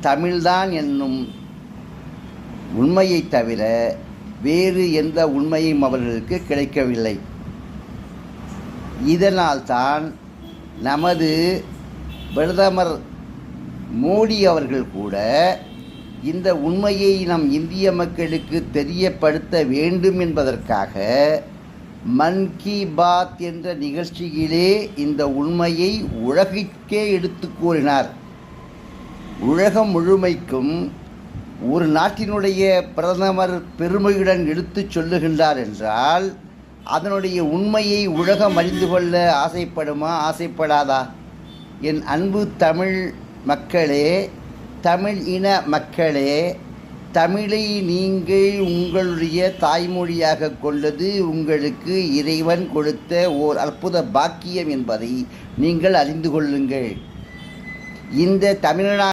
தமிழ்தான் என்னும் உண்மையைத் தவிர வேறு எந்த உண்மையும் அவர்களுக்கு கிடைக்கவில்லை. இதனால்தான் நமது பிரதமர் மோடி அவர்கள் கூட இந்த உண்மையை நம் இந்திய மக்களுக்கு தெரியப்படுத்த வேண்டும் என்பதற்காக மன் கி பாத் என்ற நிகழ்ச்சியிலே இந்த உண்மையை உலகிற்கே எடுத்து கூறினார். உலகம் முழுமைக்கும் ஒரு நாட்டினுடைய பிரதமர் பெருமையுடன் எடுத்து சொல்லுகின்றார் என்றால் அதனுடைய உண்மையை உலகம் அறிந்து கொள்ள ஆசைப்படாதா? என் அன்பு தமிழ் மக்களே, தமிழ் இன மக்களே, தமிழை நீங்கள் உங்களுடைய தாய்மொழியாக கொண்டது உங்களுக்கு இறைவன் கொடுத்த ஓர் அற்புத பாக்கியம் என்பதை நீங்கள் அறிந்து கொள்ளுங்கள். இந்த தமிழ்நாடு